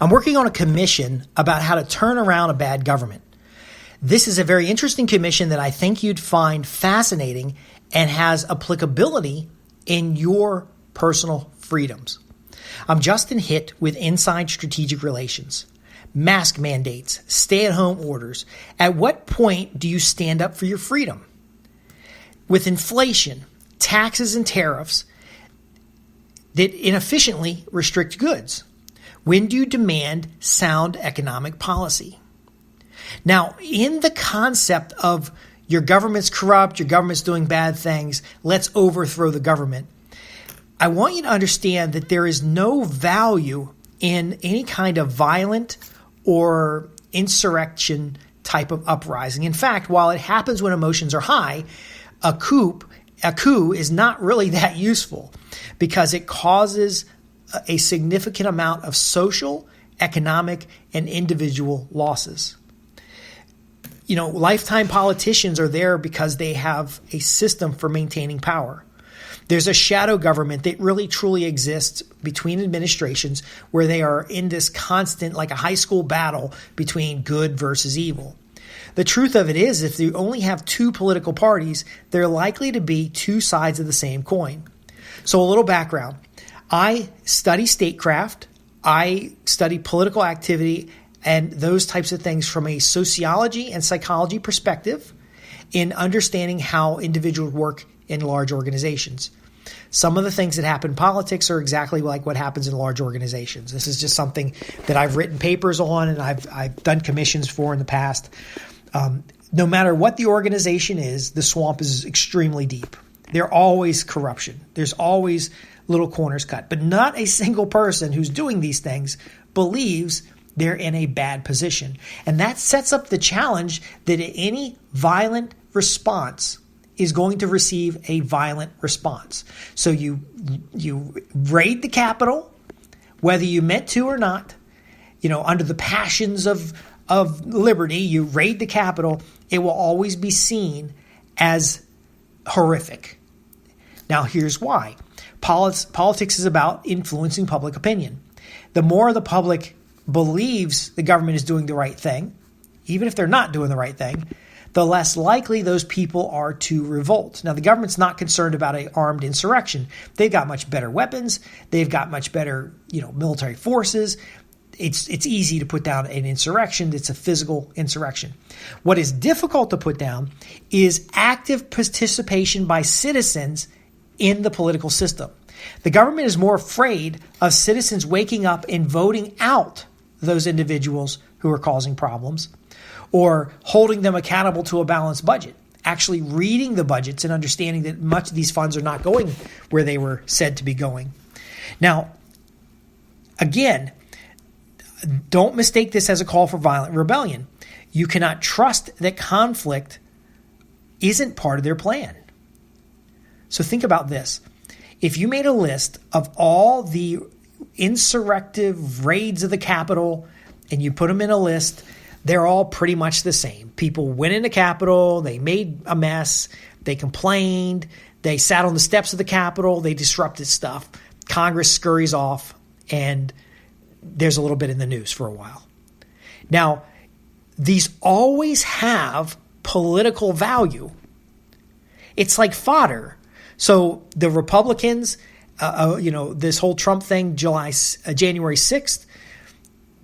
I'm working on a commission about how to turn around a bad government. This is a very interesting commission that I think you'd find fascinating and has applicability in your personal freedoms. I'm Justin Hitt with Inside Strategic Relations. Mask mandates, stay-at-home orders. At what point do you stand up for your freedom? With inflation, taxes, and tariffs that inefficiently restrict goods, when do you demand sound economic policy? Now, in the concept of your government's corrupt, your government's doing bad things, let's overthrow the government, I want you to understand that there is no value in any kind of violent or insurrection type of uprising. In fact, while it happens when emotions are high, a coup is not really that useful because it causes a significant amount of social, economic, and individual losses. You know, lifetime politicians are there because they have a system for maintaining power. There's a shadow government that really truly exists between administrations where they are in this constant, like a high school battle between good versus evil. The truth of it is, if you only have two political parties, they're likely to be two sides of the same coin. So a little background. I study statecraft. I study political activity and those types of things from a sociology and psychology perspective in understanding how individuals work in large organizations. Some of the things that happen in politics are exactly like what happens in large organizations. This is just something that I've written papers on and I've done commissions for in the past. No matter what the organization is, the swamp is extremely deep. There's always corruption. There's always little corners cut. But not a single person who's doing these things believes they're in a bad position. And that sets up the challenge that any violent response is going to receive a violent response. So you raid the Capitol, whether you meant to or not, under the passions of liberty, you raid the Capitol, it will always be seen as horrific. Now, here's why. Politics is about influencing public opinion. The more the public believes the government is doing the right thing, even if they're not doing the right thing, the less likely those people are to revolt. Now, the government's not concerned about an armed insurrection. They've got much better weapons. They've got much better, military forces. It's easy to put down an insurrection. It's a physical insurrection. What is difficult to put down is active participation by citizens in the political system. The government is more afraid of citizens waking up and voting out those individuals who are causing problems or holding them accountable to a balanced budget, actually reading the budgets and understanding that much of these funds are not going where they were said to be going. Now, again, don't mistake this as a call for violent rebellion. You cannot trust that conflict isn't part of their plan. So think about this. If you made a list of all the insurrective raids of the Capitol and you put them in a list, they're all pretty much the same. People went in the Capitol, they made a mess, they complained, they sat on the steps of the Capitol, they disrupted stuff. Congress scurries off, and there's a little bit in the news for a while. Now, these always have political value. It's like fodder. So the Republicans, this whole Trump thing, January 6th,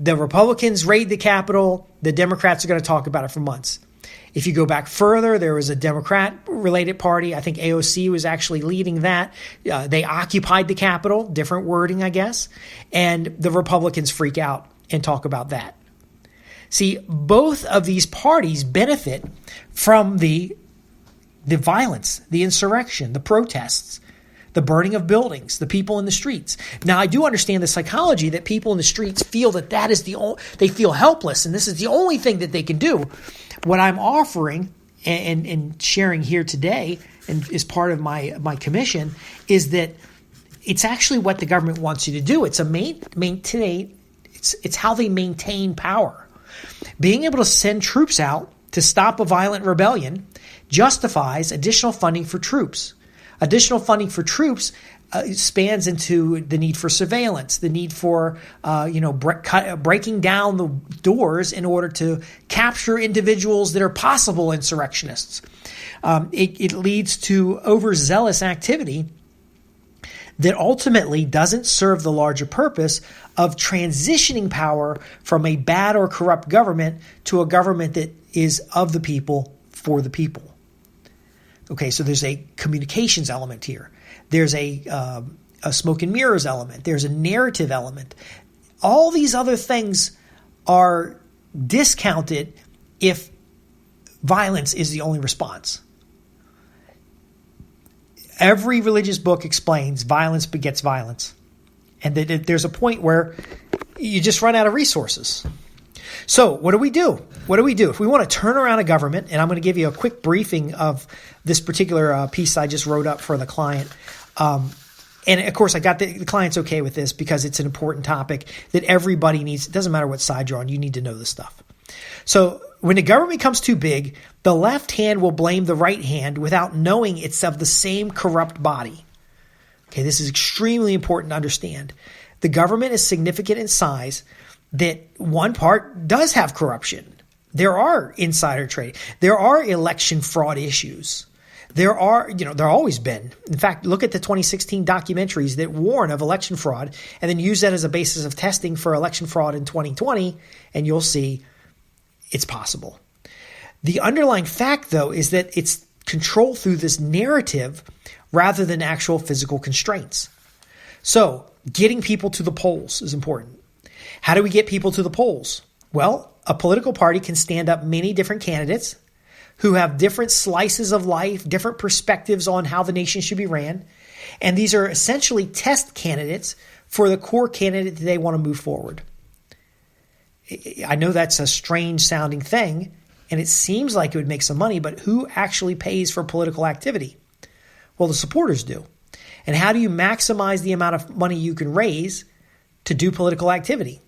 the Republicans raid the Capitol. The Democrats are going to talk about it for months. If you go back further, there was a Democrat-related party. I think AOC was actually leading that. They occupied the Capitol, different wording, I guess. And the Republicans freak out and talk about that. See, both of these parties benefit from the violence, the insurrection, the protests, the burning of buildings, the people in the streets. Now, I do understand the psychology that people in the streets feel that is they feel helpless, and this is the only thing that they can do. What I'm offering and sharing here today, and is part of my commission, is that it's actually what the government wants you to do. It's it's how they maintain power. Being able to send troops out to stop a violent rebellion justifies additional funding for troops. Additional funding for troops spans into the need for surveillance, the need for breaking down the doors in order to capture individuals that are possible insurrectionists. It leads to overzealous activity that ultimately doesn't serve the larger purpose of transitioning power from a bad or corrupt government to a government that is of the people, for the people. Okay, so there's a communications element here. There's a smoke and mirrors element. There's a narrative element. All these other things are discounted if violence is the only response. Every religious book explains violence begets violence. And that there's a point where you just run out of resources. So what do we do? What do we do? If we want to turn around a government, and I'm going to give you a quick briefing of this particular piece I just wrote up for the client. And of course, I got the client's okay with this because it's an important topic that everybody needs. It doesn't matter what side you're on. You need to know this stuff. So when the government becomes too big, the left hand will blame the right hand without knowing it's of the same corrupt body. Okay, this is extremely important to understand. The government is significant in size that one part does have corruption. There are insider trading. There are election fraud issues. There always been. In fact, look at the 2016 documentaries that warn of election fraud and then use that as a basis of testing for election fraud in 2020, and you'll see it's possible. The underlying fact, though, is that it's controlled through this narrative rather than actual physical constraints. So getting people to the polls is important. How do we get people to the polls? Well, a political party can stand up many different candidates who have different slices of life, different perspectives on how the nation should be ran. And these are essentially test candidates for the core candidate that they want to move forward. I know that's a strange sounding thing, and it seems like it would make some money, but who actually pays for political activity? Well, the supporters do. And how do you maximize the amount of money you can raise to do political activity?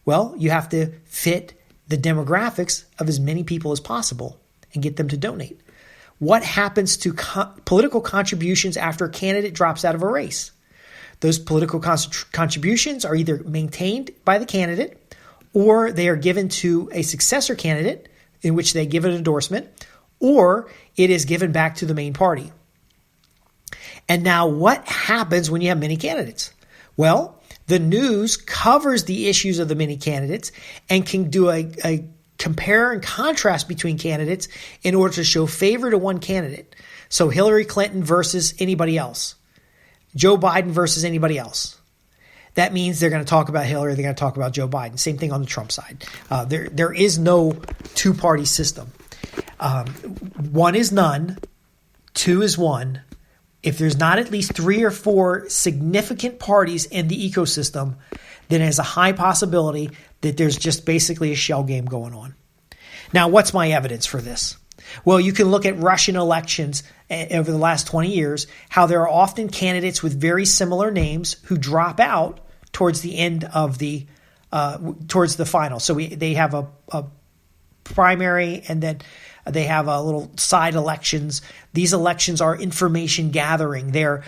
Well, you have to fit the demographics of as many people as possible and get them to donate. What happens to political contributions after a candidate drops out of a race? Those political contributions are either maintained by the candidate or they are given to a successor candidate in which they give an endorsement, or it is given back to the main party. And now what happens when you have many candidates? Well, the news covers the issues of the many candidates and can do a compare and contrast between candidates in order to show favor to one candidate. So Hillary Clinton versus anybody else. Joe Biden versus anybody else. That means they're going to talk about Hillary, they're going to talk about Joe Biden. Same thing on the Trump side. There is no two-party system. One is none, two is one. If there's not at least 3 or 4 significant parties in the ecosystem, then there's a high possibility that there's just basically a shell game going on. Now, what's my evidence for this? Well, you can look at Russian elections over the last 20 years, how there are often candidates with very similar names who drop out towards the end of towards the final. So they have a primary and then they have a little side elections. These elections are information gathering. They're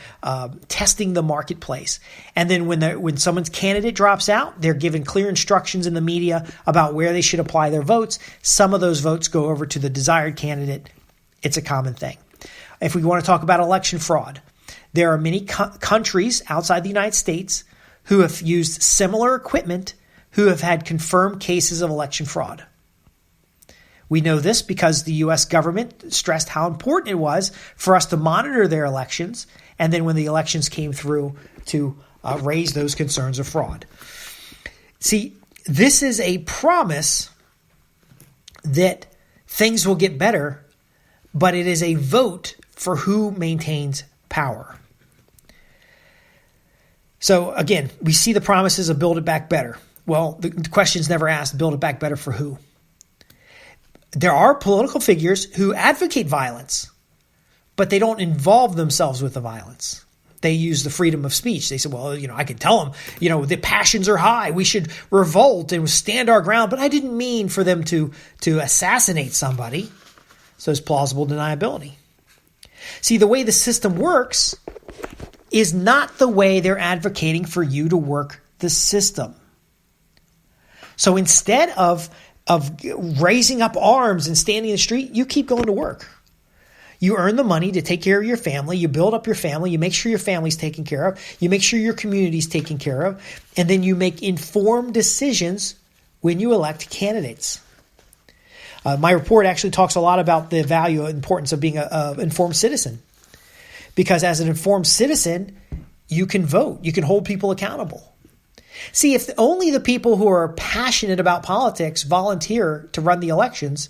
testing the marketplace. And then when someone's candidate drops out, they're given clear instructions in the media about where they should apply their votes. Some of those votes go over to the desired candidate. It's a common thing. If we want to talk about election fraud, there are many countries outside the United States who have used similar equipment who have had confirmed cases of election fraud. We know this because the U.S. government stressed how important it was for us to monitor their elections, and then when the elections came through to raise those concerns of fraud. See, this is a promise that things will get better, but it is a vote for who maintains power. So again, we see the promises of build it back better. Well, the question's never asked, build it back better for who? There are political figures who advocate violence, but they don't involve themselves with the violence. They use the freedom of speech. They say, well, I can tell them, the passions are high. We should revolt and stand our ground. But I didn't mean for them to assassinate somebody. So it's plausible deniability. See, the way the system works is not the way they're advocating for you to work the system. So instead of raising up arms and standing in the street, you keep going to work. You earn the money to take care of your family. You build up your family. You make sure your family's taken care of. You make sure your community's taken care of. And then you make informed decisions when you elect candidates. My report actually talks a lot about the value and importance of being an informed citizen. Because as an informed citizen, you can vote. You can hold people accountable. See, if only the people who are passionate about politics volunteer to run the elections,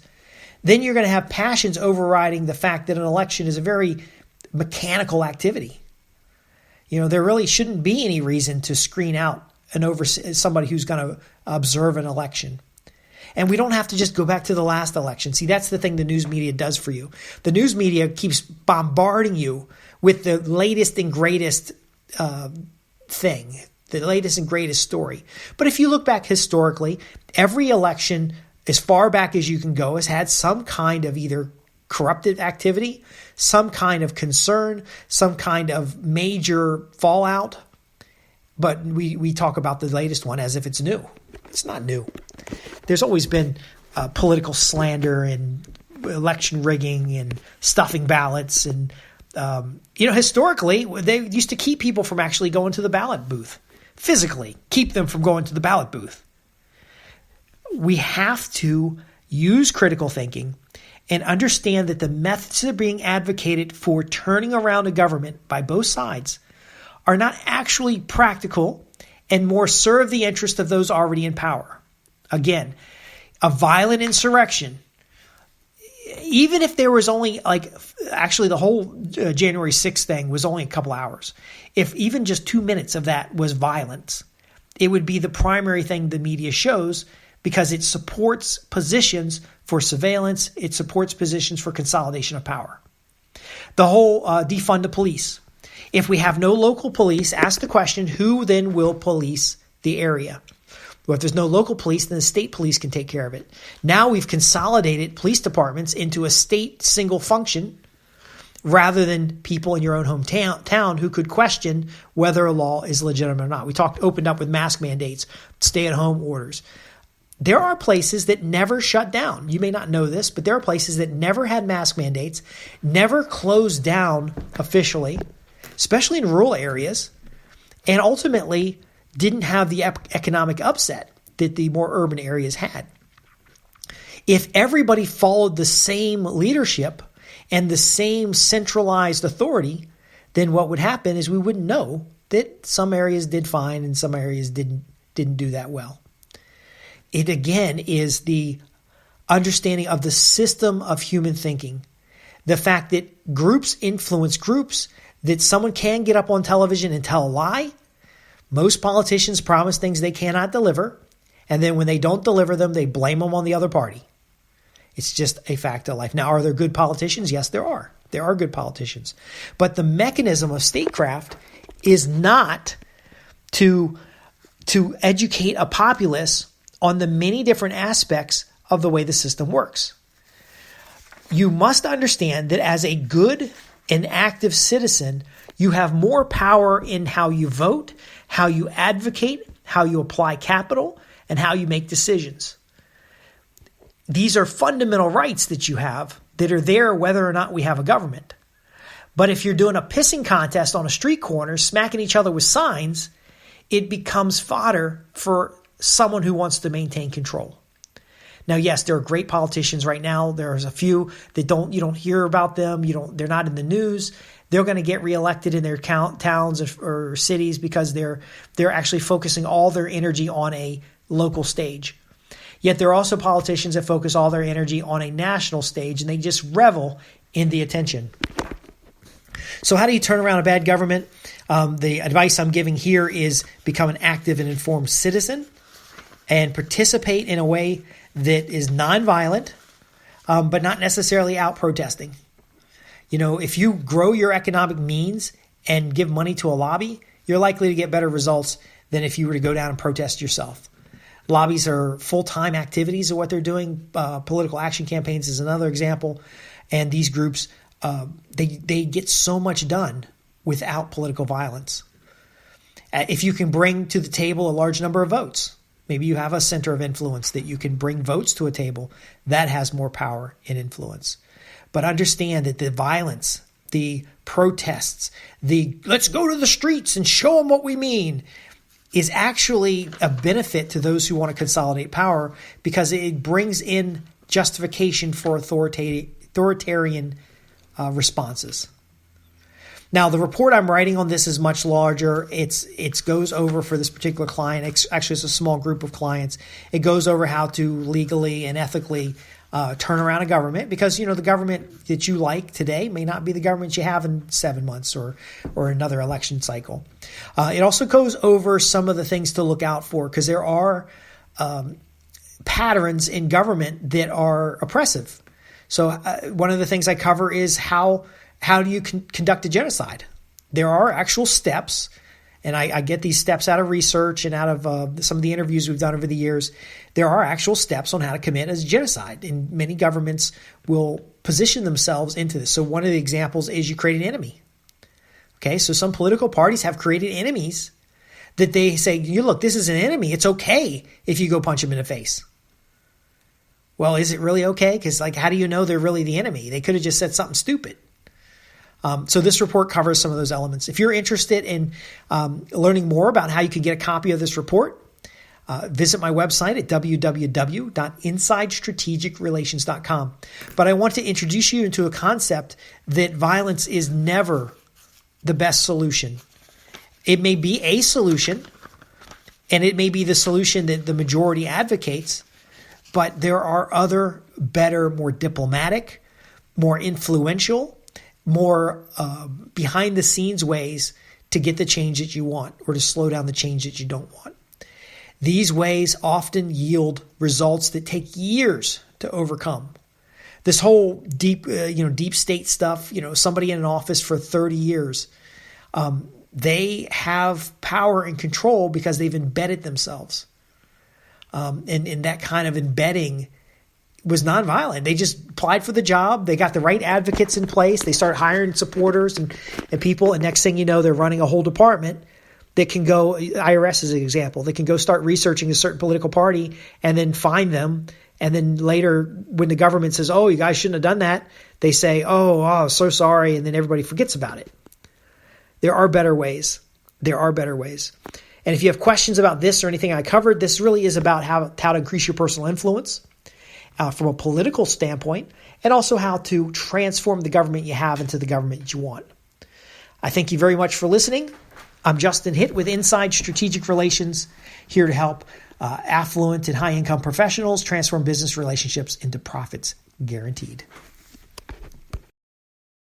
then you're going to have passions overriding the fact that an election is a very mechanical activity. There really shouldn't be any reason to screen out somebody who's going to observe an election. And we don't have to just go back to the last election. See, that's the thing the news media does for you. The news media keeps bombarding you with the latest and greatest thing, the latest and greatest story. But if you look back historically, every election, as far back as you can go, has had some kind of either corrupted activity, some kind of concern, some kind of major fallout. But we talk about the latest one as if it's new. It's not new. There's always been political slander and election rigging and stuffing ballots. And, historically, they used to keep people from actually going to the ballot booth, physically keep them from going to the ballot booth. We have to use critical thinking and understand that the methods that are being advocated for turning around a government by both sides are not actually practical and more serve the interest of those already in power. Again, a violent insurrection, even if there was only actually the whole January 6th thing was only a couple hours. If even just 2 minutes of that was violence, it would be the primary thing the media shows because it supports positions for surveillance. It supports positions for consolidation of power. The whole defund the police. If we have no local police, ask the question, who then will police the area? Well, if there's no local police, then the state police can take care of it. Now we've consolidated police departments into a state single function rather than people in your own hometown who could question whether a law is legitimate or not. We opened up with mask mandates, stay-at-home orders. There are places that never shut down. You may not know this, but there are places that never had mask mandates, never closed down officially, especially in rural areas, and ultimately didn't have the economic upset that the more urban areas had. If everybody followed the same leadership and the same centralized authority, then what would happen is we wouldn't know that some areas did fine and some areas didn't do that well. It again is the understanding of the system of human thinking, the fact that groups influence groups, that someone can get up on television and tell a lie. Most politicians promise things they cannot deliver, and then when they don't deliver them, they blame them on the other party. It's just a fact of life. Now, are there good politicians? Yes, there are. There are good politicians. But the mechanism of statecraft is not to educate a populace on the many different aspects of the way the system works. You must understand that as a good and active citizen, you have more power in how you vote, how you advocate, how you apply capital, and how you make decisions. These are fundamental rights that you have that are there whether or not we have a government. But if you're doing a pissing contest on a street corner, smacking each other with signs, it becomes fodder for someone who wants to maintain control. Now, yes, there are great politicians right now. There's a few that you don't hear about them. They're not in the news. They're going to get reelected in their towns or cities because they're actually focusing all their energy on a local stage. Yet there are also politicians that focus all their energy on a national stage, and they just revel in the attention. So how do you turn around a bad government? The advice I'm giving here is become an active and informed citizen and participate in a way that is nonviolent, but not necessarily out protesting. If you grow your economic means and give money to a lobby, you're likely to get better results than if you were to go down and protest yourself. Lobbies are full-time activities of what they're doing. Political action campaigns is another example. And these groups, they get so much done without political violence. If you can bring to the table a large number of votes, maybe you have a center of influence that you can bring votes to a table, that has more power and influence. But understand that the violence, the protests, the let's go to the streets and show them what we mean, is actually a benefit to those who want to consolidate power, because it brings in justification for authoritarian responses. Now, the report I'm writing on this is much larger. It goes over, for this particular client, actually it's a small group of clients, it goes over how to legally and ethically turn around a government, because the government that you like today may not be the government you have in 7 months or another election cycle. It also goes over some of the things to look out for, because there are patterns in government that are oppressive. So one of the things I cover is how do you conduct a genocide? There are actual steps, and I get these steps out of research and out of some of the interviews we've done over the years. There are actual steps on how to commit a genocide, and many governments will position themselves into this. So one of the examples is you create an enemy. Okay, so some political parties have created enemies that they say, look, this is an enemy. It's okay if you go punch him in the face. Well, is it really okay? Because how do you know they're really the enemy? They could have just said something stupid. So this report covers some of those elements. If you're interested in learning more about how you can get a copy of this report, visit my website at www.insidestrategicrelations.com. But I want to introduce you into a concept that violence is never the best solution. It may be a solution, and it may be the solution that the majority advocates, but there are other, better, more diplomatic, more influential, more behind-the-scenes ways to get the change that you want, or to slow down the change that you don't want. These ways often yield results that take years to overcome. This whole deep state stuff, somebody in an office for 30 years, they have power and control because they've embedded themselves. And that kind of embedding was nonviolent. They just applied for the job. They got the right advocates in place. They start hiring supporters and people. And next thing you know, they're running a whole department that can go, IRS is an example, they can go start researching a certain political party and then find them. And then later, when the government says, oh, you guys shouldn't have done that, they say, oh, so sorry. And then everybody forgets about it. There are better ways. There are better ways. And if you have questions about this or anything I covered, this really is about how to increase your personal influence from a political standpoint, and also how to transform the government you have into the government you want. I thank you very much for listening. I'm Justin Hitt with Inside Strategic Relations, here to help affluent and high-income professionals transform business relationships into profits guaranteed.